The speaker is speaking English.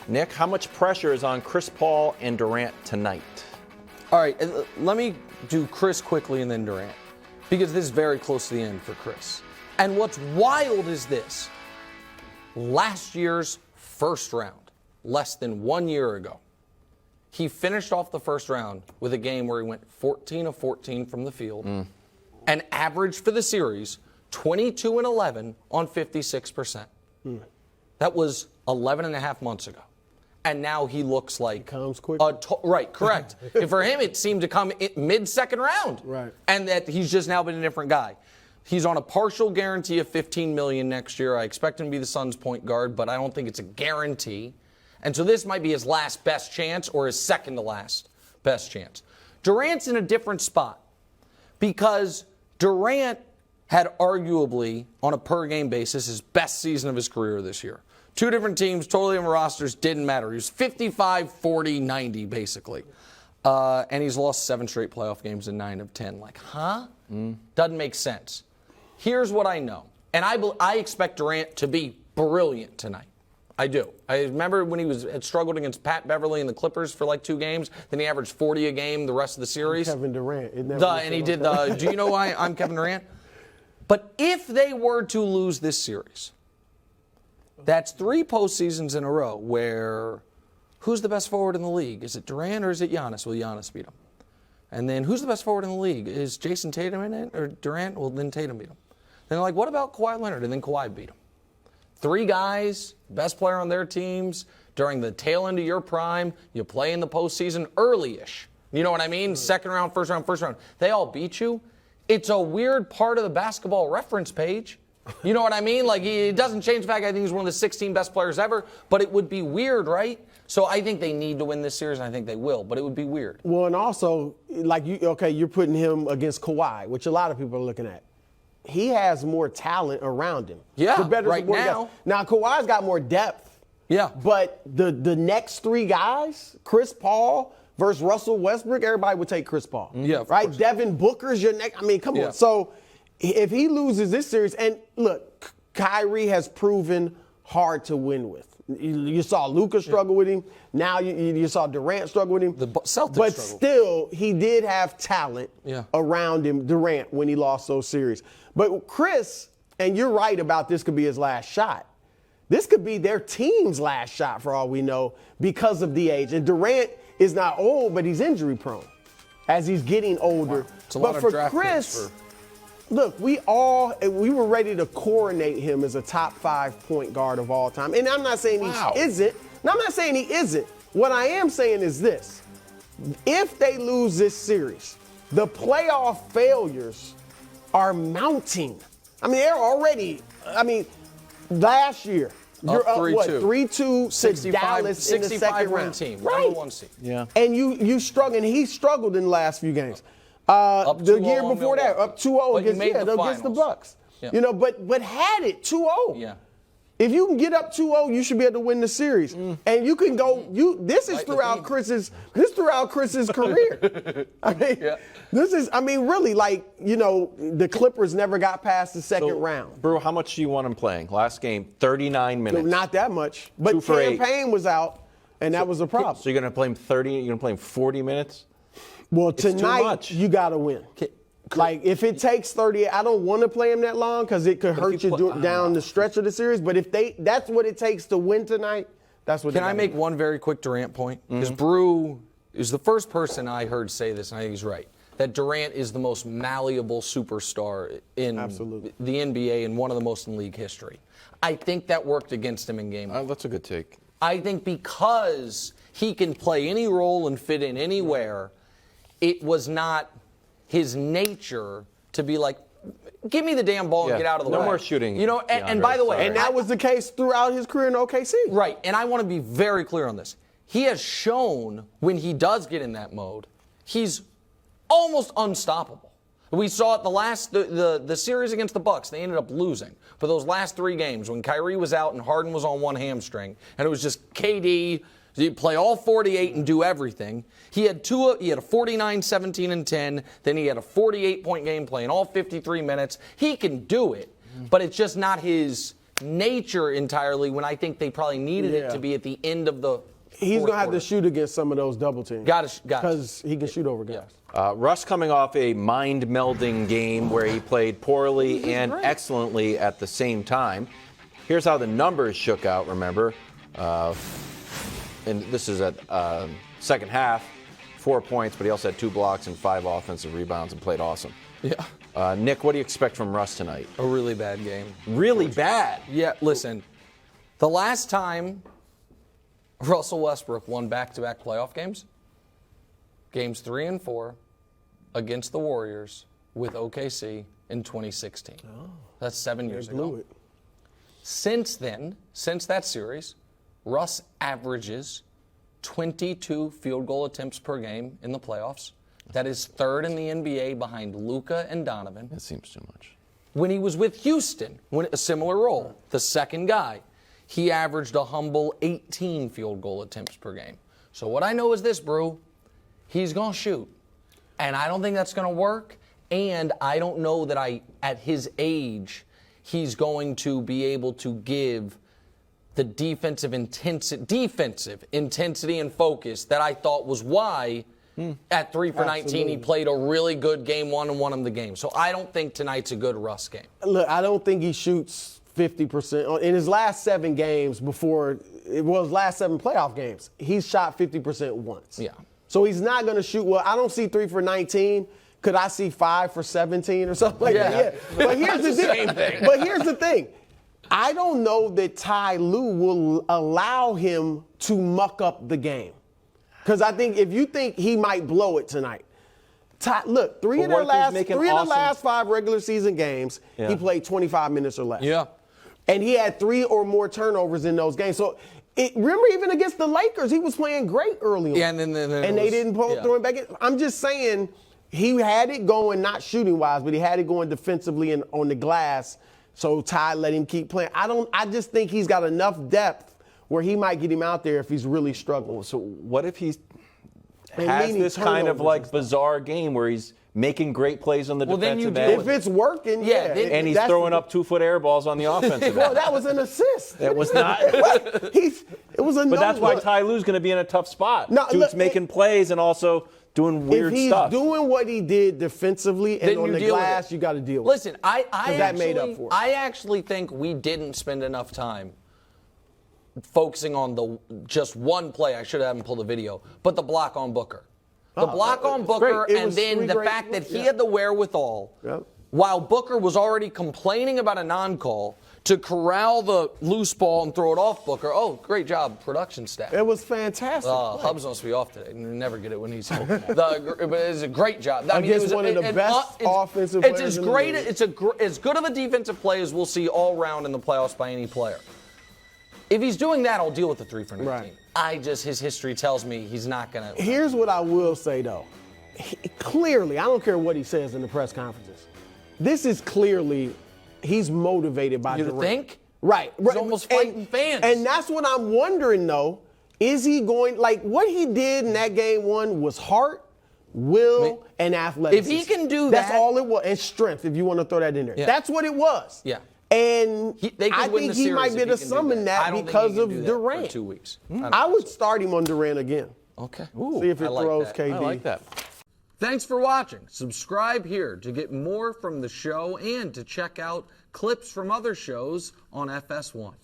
Nick, how much pressure is on Chris Paul and Durant tonight? All right, let me do Chris quickly and then Durant, because this is very close to the end for Chris. And what's wild is this. Last year's first round, less than 1 year ago, he finished off the first round with a game where he went 14 of 14 from the field and averaged for the series 22 and 11 on 56%. That was 11 and a half months ago. And now he looks like... Comes quick. Right, correct. And for him, it seemed to come mid-second round. Right. And that he's just now been a different guy. He's on a partial guarantee of $15 million next year. I expect him to be the Suns' point guard, but I don't think it's a guarantee. And so this might be his last best chance or his second to last best chance. Durant's in a different spot because Durant had arguably, on a per-game basis, his best season of his career this year. Two different teams, totally different rosters, didn't matter. He was 55, 40, 90, basically. And he's lost 7 straight playoff games in 9 of 10. Like, huh? Doesn't make sense. Here's what I know. And I expect Durant to be brilliant tonight. I do. I remember when he had struggled against Pat Beverly and the Clippers for like 2 games. Then he averaged 40 a game the rest of the series. Kevin Durant. And he did the, do you know why I'm Kevin Durant? But if they were to lose this series, that's 3 postseasons in a row where who's the best forward in the league? Is it Durant or is it Giannis? Will Giannis beat him? And then who's the best forward in the league? Is Jason Tatum in it or Durant? Well, then Tatum beat him. Then they're like, what about Kawhi Leonard? And then Kawhi beat him. 3 guys, best player on their teams, during the tail end of your prime, you play in the postseason early-ish. You know what I mean? Second round, first round, first round. They all beat you. It's a weird part of the basketball reference page. You know what I mean? Like, it doesn't change the fact I think he's one of the 16 best players ever, but it would be weird, right? So I think they need to win this series, and I think they will, but it would be weird. Well, and also, like, you're putting him against Kawhi, which a lot of people are looking at. He has more talent around him. Yeah, right now. Now, Kawhi's got more depth. Yeah. But the next 3 guys, Chris Paul versus Russell Westbrook, everybody would take Chris Paul. Yeah, right? course. Devin Booker's your next. I mean, come on. So if he loses this series, and look, Kyrie has proven hard to win with. You saw Luka struggle with him. Now you saw Durant struggle with him. The Celtics but struggle. Still, he did have talent around him, Durant, when he lost those series. But Chris, and you're right about this could be his last shot. This could be their team's last shot for all we know because of the age. And Durant is not old, but he's injury prone as he's getting older. Wow. But for Chris, look, we were ready to coronate him as a top 5 point guard of all time. And I'm not saying he isn't. No, I'm not saying he isn't. What I am saying is this. If they lose this series, the playoff failures are mounting. I mean, they're already, last year, you're up, 3-2 to Dallas in the second round. Team, right. Number 1 seed. Yeah. And you struggled, and he struggled in the last few games. The year before that, up 2-0 against the Bucks. Yeah. You know, but had it 2-0. Yeah. If you can get up 2-0, you should be able to win the series. And you can go. This is throughout Chris's career. Really, like, the Clippers never got past the second round. Brew, how much do you want him playing? Last game, 39 minutes. Not that much. But Campaign was out, and that was a problem. So you're going to play him 30? You're going to play him 40 minutes? Well, tonight you got to win. Like, if it takes 30, I don't want to play him that long because it could hurt you down the stretch of the series. But if that's what it takes to win tonight, that's what. Can I make one very quick Durant point? Because Brew is the first person I heard say this, and I think he's right, that Durant is the most malleable superstar in the NBA and one of the most in league history. I think that worked against him in game 1. That's a good take. I think because he can play any role and fit in anywhere, it was not his nature to be like, give me the damn ball and get out of the way. No more shooting. And by the way. And that was the case throughout his career in OKC. Right. And I want to be very clear on this. He has shown when he does get in that mode, he's almost unstoppable. We saw it the series against the Bucks. They ended up losing. For those last 3 games, when Kyrie was out and Harden was on one hamstring, and it was just KD, he'd play all 48 and do everything. He had a 49, 17, and 10. Then he had a 48-point game playing all 53 minutes. He can do it, but it's just not his nature entirely when I think they probably needed it to be at the end of the He's going to have quarter. to shoot against some of those double teams. Got Because he can shoot over guys. Russ coming off a mind-melding game where he played poorly and excellently at the same time. Here's how the numbers shook out, remember. And this is at second half, 4 points, but he also had 2 blocks and 5 offensive rebounds and played awesome. Yeah. Nick, what do you expect from Russ tonight? A really bad game. Really bad? Yeah, listen. The last time Russell Westbrook won back-to-back playoff games, games 3 and 4 against the Warriors with OKC in 2016. That's 7 years ago. Since then, since that series, Russ averages 22 field goal attempts per game in the playoffs. That is third in the NBA behind Luka and Donovan. That seems too much. When he was with Houston, a similar role, the second guy, he averaged a humble 18 field goal attempts per game. So what I know is this, Brew, he's going to shoot. And I don't think that's going to work. And I don't know that at his age, he's going to be able to give the defensive intensity and focus that I thought was why at 3 for 19 he played a really good game 1 and won him the game. So I don't think tonight's a good Russ game. Look, I don't think he shoots 50%. In his last 7 games last 7 playoff games, he's shot 50% once. Yeah. So he's not going to shoot well. I don't see 3 for 19. Could I see 5 for 17 or something like that? Yeah. But here's the thing. But here's the thing. I don't know that Ty Lue will allow him to muck up the game. Because I think if you think he might blow it tonight, look, 3 of the last 5 regular season games, he played 25 minutes or less. Yeah. And he had 3 or more turnovers in those games. So remember, even against the Lakers, he was playing great early on. Yeah, and then they didn't throw him back in. I'm just saying he had it going, not shooting-wise, but he had it going defensively and on the glass. So Ty let him keep playing. I just think he's got enough depth where he might get him out there if he's really struggling. So what if he has this kind of like bizarre game where he's making great plays on the defensive end? If it's working, and he's throwing up 2-foot air balls on the offensive end. Well, that was an assist. That was not. It was a But that's why Ty Lue's going to be in a tough spot. No, Dude's making plays and also doing weird stuff. If he's doing what he did defensively and on the glass, you got to deal with it. Listen, I actually think we didn't spend enough time focusing on just one play. I should have him pull the video, but the block on Booker. The block on Booker, and then the fact that he had the wherewithal, while Booker was already complaining about a non-call, to corral the loose ball and throw it off Booker. Oh, great job, production staff. It was fantastic. Hub's supposed to be off today. You never get it when he's home. But it's a great job. I mean, it was one of the best offensive players in the league. It's as good of a defensive play as we'll see all round in the playoffs by any player. If he's doing that, I'll deal with the 3 for 19. Right. His history tells me he's not going to. Here's what I will say, though. Clearly, I don't care what he says in the press conferences. This is clearly, he's motivated by Durant. You think? Right. He's almost fighting fans. And that's what I'm wondering, though. Is he going, like, what he did in that game 1 was heart, will, and athleticism. If he can do that's that. all it was. And strength, if you want to throw that in there. Yeah. That's what it was. Yeah. And I think he might be able to summon that because of Durant. For 2 weeks. I would start him on Durant again. Okay. See if it throws KD. I like that. Thanks for watching. Subscribe here to get more from the show and to check out clips from other shows on FS1.